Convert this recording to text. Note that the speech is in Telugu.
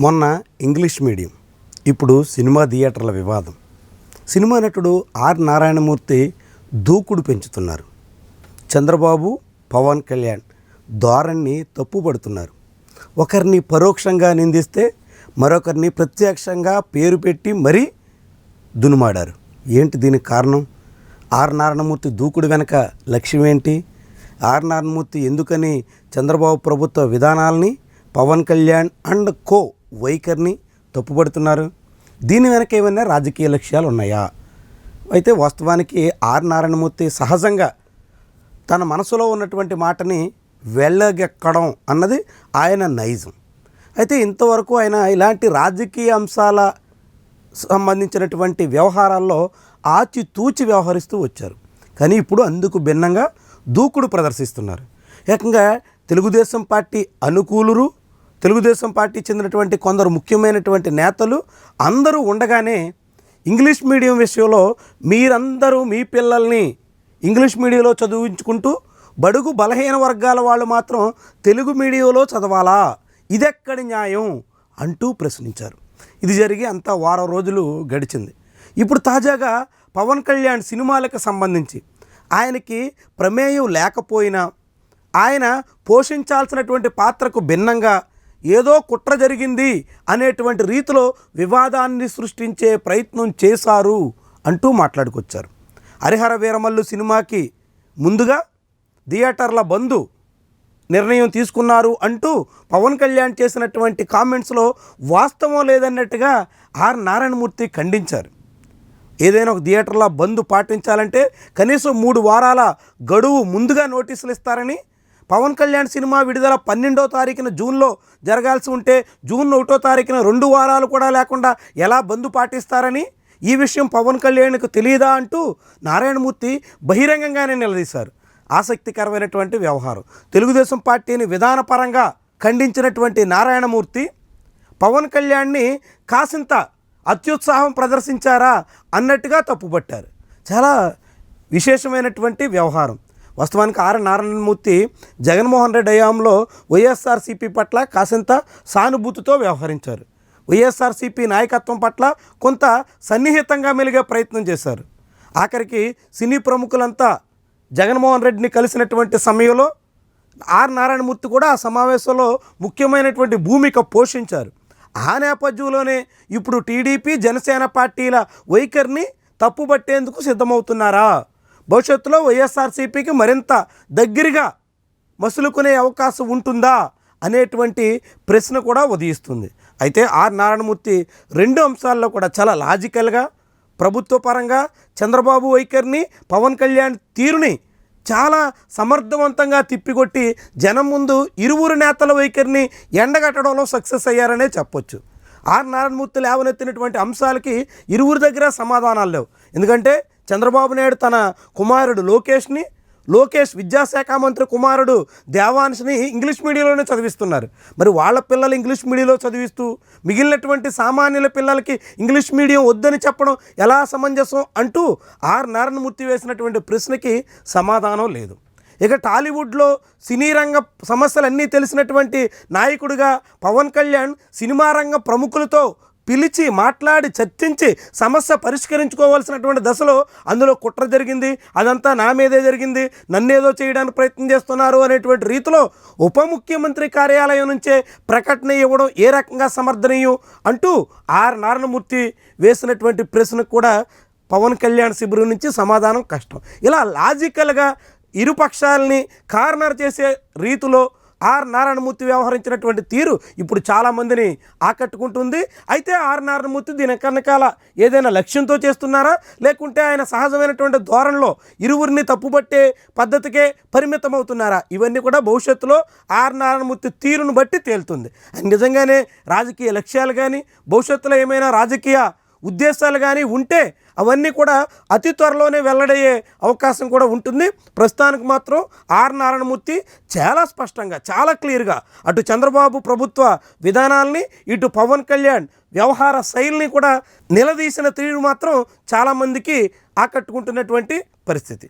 మొన్న ఇంగ్లీష్ మీడియం, ఇప్పుడు సినిమా థియేటర్ల వివాదం. సినిమా నటుడు ఆర్ నారాయణమూర్తి దూకుడు పెంచుతున్నారు. చంద్రబాబు, పవన్ కళ్యాణ్ ధోరణిని తప్పుపడుతున్నారు. ఒకరిని పరోక్షంగా నిందిస్తే మరొకరిని ప్రత్యక్షంగా పేరు పెట్టి మరీ దునుమాడారు. ఏంటి దీనికి కారణం? ఆర్ నారాయణమూర్తి దూకుడు వెనక లక్ష్యం ఏంటి? ఆర్ నారాయణమూర్తి ఎందుకని చంద్రబాబు ప్రభుత్వ విధానాలని, పవన్ కళ్యాణ్ అండ్ కో వైఖరిని తప్పుపడుతున్నారు? దీని వెనక ఏమైనా రాజకీయ లక్ష్యాలు ఉన్నాయా? అయితే వాస్తవానికి ఆర్ నారాయణమూర్తి సహజంగా తన మనసులో ఉన్నటువంటి మాటని వెళ్ళగెక్కడం అన్నది ఆయన నైజం. అయితే ఇంతవరకు ఆయన ఇలాంటి రాజకీయ అంశాల సంబంధించినటువంటి వ్యవహారాల్లో ఆచితూచి వ్యవహరిస్తూ వచ్చారు. కానీ ఇప్పుడు అందుకు భిన్నంగా దూకుడు ప్రదర్శిస్తున్నారు. ఏకంగా తెలుగుదేశం పార్టీ అనుకూలురు, తెలుగుదేశం పార్టీ చెందినటువంటి కొందరు ముఖ్యమైనటువంటి నేతలు అందరూ ఉండగానే ఇంగ్లీష్ మీడియం విషయంలో మీరందరూ మీ పిల్లల్ని ఇంగ్లీష్ మీడియంలో చదివించుకుంటూ బడుగు బలహీన వర్గాల వాళ్ళు మాత్రం తెలుగు మీడియంలో చదవాలా? ఇదెక్కడి న్యాయం అంటూ ప్రశ్నించారు. ఇది జరిగి అంతా వారం రోజులు గడిచింది. ఇప్పుడు తాజాగా పవన్ కళ్యాణ్ సినిమాలకు సంబంధించి ఆయనకి ప్రమేయం లేకపోయినా ఆయన పోషించాల్సినటువంటి పాత్రకు భిన్నంగా ఏదో కుట్ర జరిగింది అనేటువంటి రీతిలో వివాదాన్ని సృష్టించే ప్రయత్నం చేశారు అంటూ మాట్లాడుకొచ్చారు. హరిహర వీరమల్లు సినిమాకి ముందుగా థియేటర్ల బంద్ నిర్ణయం తీసుకున్నారు అంటూ పవన్ కళ్యాణ్ చేసినటువంటి కామెంట్స్లో వాస్తవం లేదన్నట్టుగా ఆర్ నారాయణమూర్తి ఖండించారు. ఏదైనా ఒక థియేటర్ల బంద్ పాటించాలంటే కనీసం 3 వారాల గడువు ముందుగా నోటీసులు ఇస్తారని, పవన్ కళ్యాణ్ సినిమా విడుదల 12వ తారీఖున జూన్లో జరగాల్సి ఉంటే జూన్ 1వ తారీఖున 2 వారాలు కూడా లేకుండా ఎలా బంద్ పాటిస్తారని, ఈ విషయం పవన్ కళ్యాణ్కు తెలియదా అంటూ నారాయణమూర్తి బహిరంగంగానే నిలదీశారు. ఆసక్తికరమైనటువంటి వ్యవహారం. తెలుగుదేశం పార్టీని విధానపరంగా ఖండించినటువంటి నారాయణమూర్తి పవన్ కళ్యాణ్ని కాసింత అత్యుత్సాహం ప్రదర్శించారా అన్నట్టుగా తప్పుపట్టారు. చాలా విశేషమైనటువంటి వ్యవహారం. వాస్తవానికి ఆర్ నారాయణమూర్తి జగన్మోహన్ రెడ్డి హయాంలో వైఎస్ఆర్సీపీ పట్ల కాసింత సానుభూతితో వ్యవహరించారు. వైఎస్ఆర్సీపీ నాయకత్వం పట్ల కొంత సన్నిహితంగా మెలిగే ప్రయత్నం చేశారు. ఆఖరికి సినీ ప్రముఖులంతా జగన్మోహన్ రెడ్డిని కలిసినటువంటి సమయంలో ఆర్ నారాయణమూర్తి కూడా ఆ సమావేశంలో ముఖ్యమైనటువంటి భూమిక పోషించారు. ఆ నేపథ్యంలోనే ఇప్పుడు టీడీపీ, జనసేన పార్టీల వైఖరిని తప్పుపట్టేందుకు సిద్ధమవుతున్నారా? భవిష్యత్తులో వైఎస్ఆర్సీపీకి మరింత దగ్గరగా మసులుకునే అవకాశం ఉంటుందా అనేటువంటి ప్రశ్న కూడా ఉదయిస్తుంది. అయితే ఆర్ నారాయణమూర్తి 2 అంశాల్లో కూడా చాలా లాజికల్గా, ప్రభుత్వ పరంగా చంద్రబాబు వైఖరిని, పవన్ కళ్యాణ్ తీరుని చాలా సమర్థవంతంగా తిప్పికొట్టి జనం ముందు ఇరువురు నేతల వైఖరిని ఎండగట్టడంలో సక్సెస్ అయ్యారనే చెప్పొచ్చు. ఆర్ నారాయణమూర్తి లేవనెత్తినటువంటి అంశాలకి ఇరువురి దగ్గర సమాధానాలు లేవు. ఎందుకంటే చంద్రబాబు నాయుడు తన కుమారుడు లోకేష్ విద్యాశాఖ మంత్రి కుమారుడు దేవాన్ష్ని ఇంగ్లీష్ మీడియంలోనే చదివిస్తున్నారు. మరి వాళ్ళ పిల్లలు ఇంగ్లీష్ మీడియంలో చదివిస్తూ మిగిలినటువంటి సామాన్యుల పిల్లలకి ఇంగ్లీష్ మీడియం వద్దని చెప్పడం ఎలా సమంజసం అంటూ ఆర్ నారాయణమూర్తి వేసినటువంటి ప్రశ్నకి సమాధానం లేదు. ఇక టాలీవుడ్లో సినీ రంగ సమస్యలన్నీ తెలిసినటువంటి నాయకుడిగా పవన్ కళ్యాణ్ సినిమా రంగ ప్రముఖులతో పిలిచి మాట్లాడి చర్చించి సమస్య పరిష్కరించుకోవాల్సినటువంటి దశలో అందులో కుట్ర జరిగింది, అదంతా నా మీదే జరిగింది, నన్నేదో చేయడానికి ప్రయత్నం చేస్తున్నారు అనేటువంటి రీతిలో ఉప ముఖ్యమంత్రి కార్యాలయం నుంచే ప్రకటన ఇవ్వడం ఏ రకంగా సమర్థనీయం అంటూ ఆర్ నారాయణమూర్తి వేసినటువంటి ప్రశ్నకు కూడా పవన్ కళ్యాణ్ శిబిరం నుంచి సమాధానం కష్టం. ఇలా లాజికల్గా ఇరుపక్షాలని కార్నర్ చేసే రీతిలో ఆర్ నారాయణమూర్తి వ్యవహరించినటువంటి తీరు ఇప్పుడు చాలామందిని ఆకట్టుకుంటుంది. అయితే ఆర్ నారాయణమూర్తి దీని వెనకాల ఏదైనా లక్ష్యంతో చేస్తున్నారా, లేకుంటే ఆయన సహజమైనటువంటి ధోరణిలో ఇరువురిని తప్పుపట్టే పద్ధతికే పరిమితమవుతున్నారా? ఇవన్నీ కూడా భవిష్యత్తులో ఆర్ నారాయణమూర్తి తీరును బట్టి తేలుతుంది. నిజంగానే రాజకీయ లక్ష్యాలు కానీ, భవిష్యత్తులో ఏమైనా రాజకీయ ఉద్దేశాలు కానీ ఉంటే అవన్నీ కూడా అతి త్వరలోనే వెల్లడయ్యే అవకాశం కూడా ఉంటుంది. ప్రస్తుతానికి మాత్రం ఆర్ నారాయణమూర్తి చాలా స్పష్టంగా, చాలా క్లియర్గా అటు చంద్రబాబు ప్రభుత్వ విధానాల్ని, ఇటు పవన్ కళ్యాణ్ వ్యవహార శైలిని కూడా నిలదీసిన తీరు మాత్రం చాలామందికి ఆకట్టుకుంటున్నటువంటి పరిస్థితి.